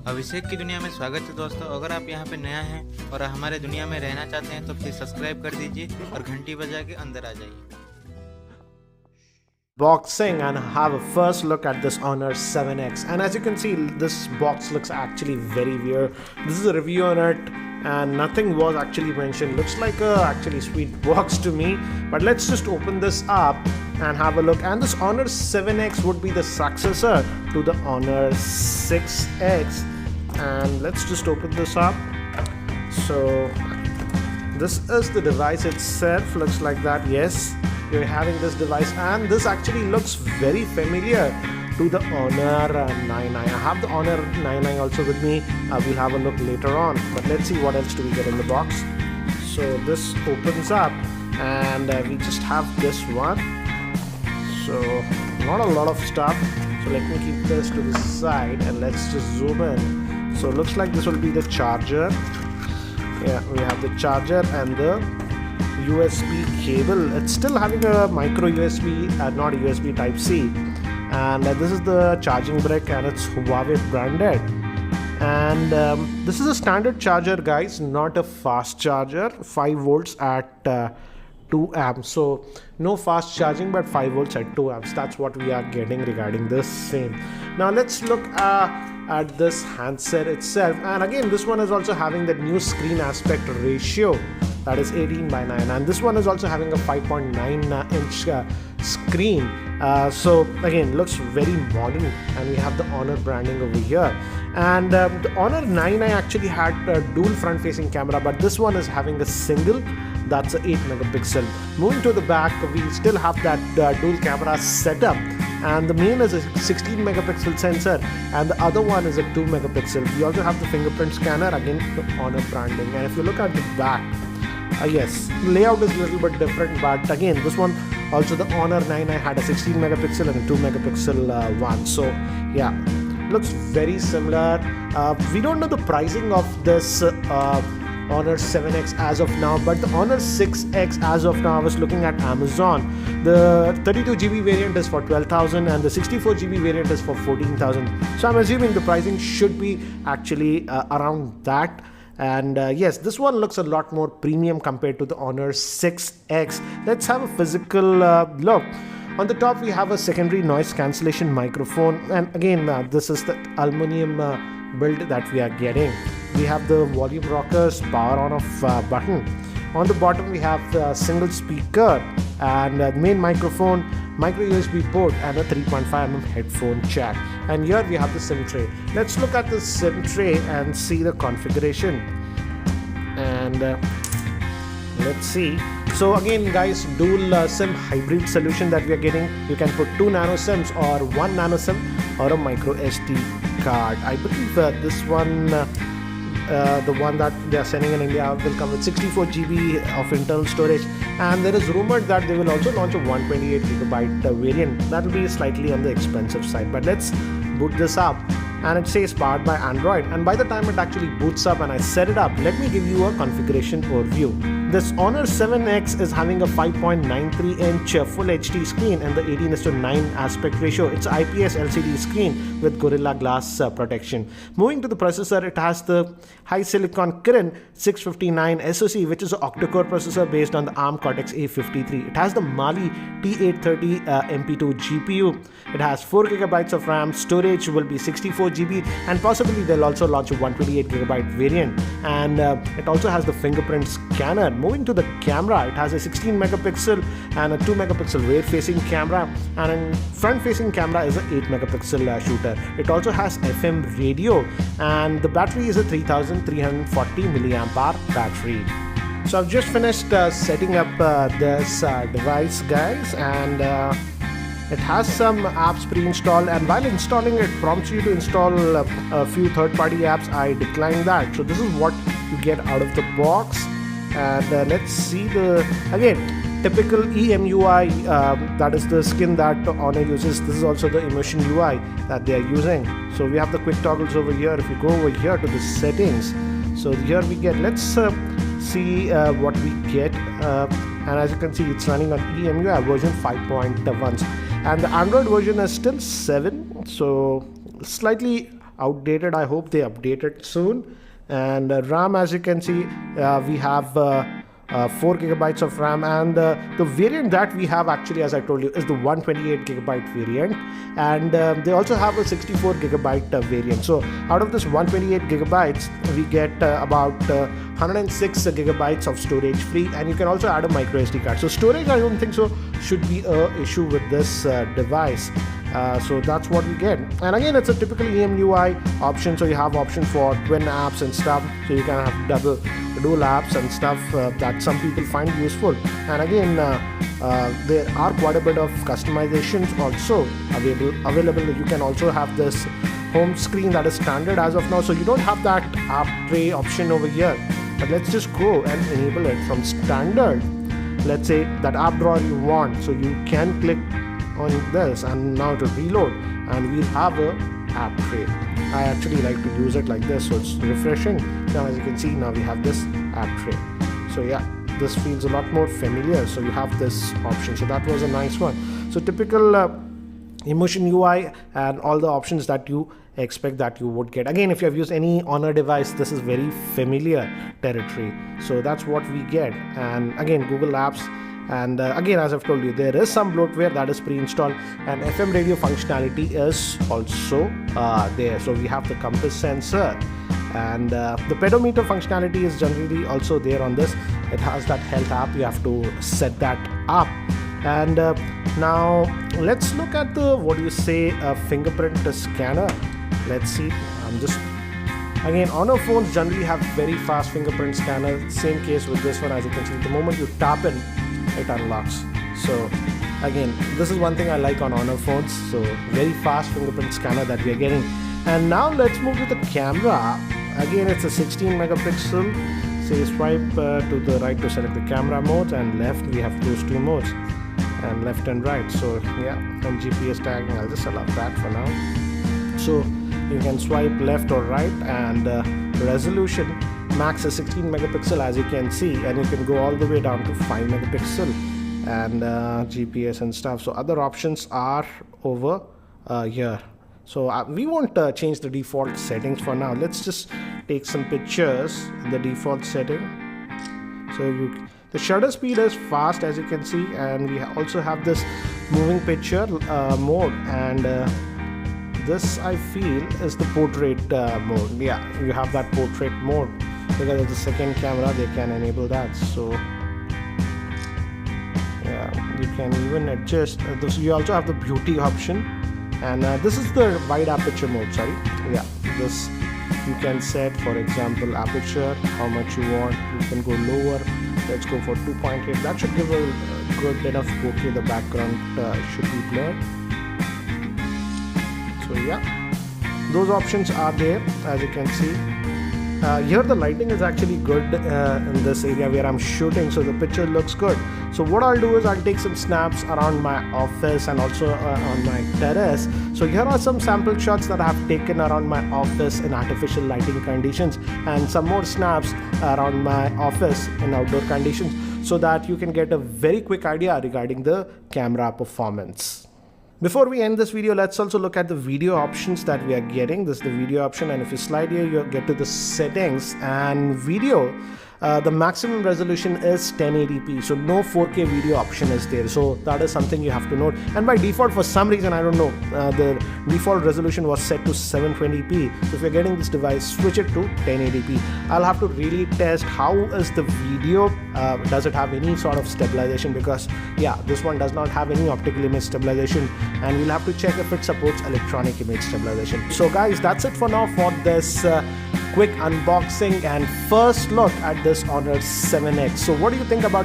अभिषेक की दुनिया में स्वागत है दोस्तों। अगर आप यहाँ पे नया हैं और हमारे दुनिया में रहना चाहते हैं तो प्लीज सब्सक्राइब कर दीजिए और घंटी बजा के अंदर आ जाइए। Boxing and have a first look at this Honor 7X, and as you can see, this box looks actually very weird. This is a review on it and nothing was actually mentioned. Looks like a actually sweet box to me, but let's just open this up and have a look. And this Honor 7X would be the successor to the Honor 6X, and let's just open this up. So this is the device itself. Looks like that. Yes, you're having this device, and this actually looks very familiar to the Honor 99. I have the Honor 99 also with me. We'll have a look later on, but let's see what else do we get in the box. So this opens up and we just have this one. So not a lot of stuff, so let me keep this to the side and let's just zoom in. So it looks like this will be the charger. Yeah, we have the charger and the USB cable. It's still having a micro USB, not USB type C, and this is the charging brick and it's Huawei branded. And this is a standard charger, guys, not a fast charger. 5 volts at 2 amps, so no fast charging but 5 volts at 2 amps. That's what we are getting regarding this same. Now let's look at this handset itself, and again this one is also having that new screen aspect ratio, that is 18:9, and this one is also having a 5.9 inch screen. So again, looks very modern, and we have the Honor branding over here. And the Honor 99 actually had a dual front facing camera, but this one is having a single, that's a 8 megapixel. Moving to the back, we still have that dual camera setup, and the main is a 16 megapixel sensor and the other one is a 2 megapixel. We also have the fingerprint scanner, again the Honor branding. And if you look at the back, yes, layout is a little bit different, but again this one also, the Honor 99 had a 16 megapixel and a 2 megapixel one. So yeah, looks very similar. We don't know the pricing of this Honor 7X as of now, but the Honor 6X as of now, I was looking at Amazon, the 32GB variant is for 12,000 and the 64GB variant is for 14,000. So I'm assuming the pricing should be actually around that. And yes, this one looks a lot more premium compared to the Honor 6X. Let's have a physical look. On the top we have a secondary noise cancellation microphone, and again this is the aluminum build that we are getting. We have the volume rockers, power on off button. On the bottom we have a single speaker and main microphone, micro USB port and a 3.5mm headphone jack. And here we have the SIM tray. Let's look at the SIM tray and see the configuration. And let's see. So again guys, dual SIM hybrid solution that we are getting. You can put 2 nano SIMs or 1 nano SIM or a micro SD card. I believe this one, the one that they are sending in India, will come with 64GB of internal storage, and there is rumored that they will also launch a 128GB variant. That will be slightly on the expensive side, but let's boot this up. And it says powered by Android, and by the time it actually boots up and I set it up, let me give you a configuration overview. This Honor 7X is having a 5.93 inch full HD screen and the 18:9 aspect ratio. It's IPS LCD screen with Gorilla Glass protection. Moving to the processor, it has the HiSilicon Kirin659 SoC, which is an octa-core processor based on the ARM Cortex A53. It has the Mali T830 MP2 GPU. It has 4GB of RAM. Storage will be 64GB, and possibly they'll also launch a 128GB variant. And it also has the fingerprint scanner. Moving to the camera, it has a 16 megapixel and a 2 megapixel rear facing camera, and in front facing camera is an 8 megapixel shooter. It also has FM radio, and the battery is a 3340 milliamp hour battery. So I've just finished setting up this device, guys, and it has some apps pre-installed, and while installing it prompts you to install a few third-party apps. I decline that. So this is what you get out of the box. And let's see the, again, typical EMUI, that is the skin that Honor uses. This is also the immersion UI that they are using. So we have the quick toggles over here. If you go over here to the settings, so here we get, let's see what we get, and as you can see, it's running on EMUI version 5.1, and the Android version is still 7, so slightly outdated. I hope they update it soon. And RAM, as you can see, we have 4 gigabytes of RAM, and the variant that we have actually, as I told you, is the 128 gigabyte variant, and they also have a 64 gigabyte variant. So out of this 128 gigabytes, we get about 106 gigabytes of storage free, and you can also add a microSD card. So storage, I don't think so should be an issue with this device. So that's what we get. And again, it's a typical EMUI option, so you have options for twin apps and stuff, so you can have dual apps and stuff that some people find useful. And again, there are quite a bit of customizations also available. You can also have this home screen that is standard as of now, so you don't have that app tray option over here. But let's just go and enable it from standard. Let's say that app drawer you want, so you can click on this and now to reload, and we'll have a app tray. I actually like to use it like this, so it's refreshing. Now as you can see, now we have this app tray. So yeah, this feels a lot more familiar, so you have this option. So that was a nice one. So typical emotion UI and all the options that you expect that you would get. Again, if you have used any Honor device, this is very familiar territory. So that's what we get. And again, Google Apps. And again, as I've told you, there is some bloatware that is pre-installed, and FM radio functionality is also there. So we have the Compass sensor, and the pedometer functionality is generally also there on this. It has that health app, you have to set that up. And now let's look at the fingerprint scanner. Let's see. Again, Honor phones generally have very fast fingerprint scanner. Same case with this one. As you can see, the moment you tap in, it unlocks. So again, this is one thing I like on Honor phones. So very fast fingerprint scanner that we are getting. And now let's move to the camera. Again, it's a 16 megapixel. Say swipe to the right to select the camera mode, and left we have those two modes, and left and right. So yeah, and GPS tagging, I'll just allow that for now. So you can swipe left or right, and resolution max is 16 megapixel, as you can see, and you can go all the way down to 5 megapixel, and GPS and stuff. So other options are over here. So we won't change the default settings for now. Let's just take some pictures in the default setting. So the shutter speed is fast, as you can see, and we also have this moving picture mode, and this I feel is the portrait mode. Yeah, you have that portrait mode. Because of the second camera, they can enable that. So yeah, you can even adjust this. You also have the beauty option, and this is the wide aperture mode. Sorry, yeah, this you can set, for example, aperture, how much you want. You can go lower. Let's go for 2.8. That should give a good enough bokeh. The background should be blurred. So yeah, those options are there, as you can see. Here the lighting is actually good in this area where I'm shooting, so the picture looks good. So what I'll do is I'll take some snaps around my office and also on my terrace. So here are some sample shots that I have taken around my office in artificial lighting conditions, and some more snaps around my office in outdoor conditions, so that you can get a very quick idea regarding the camera performance. Before we end this video, let's also look at the video options that we are getting. This is the video option, and if you slide here, you get to the settings and video. The maximum resolution is 1080p, so no 4K video option is there. So that is something you have to note. And by default, for some reason, I don't know, the default resolution was set to 720p. So if you're getting this device, switch it to 1080p. I'll have to really test how is the video. Does it have any sort of stabilization? Because yeah, this one does not have any optical image stabilization, and we'll have to check if it supports electronic image stabilization. So guys, that's it for now for this quick unboxing and first look at this Honor 7X. So what do you think about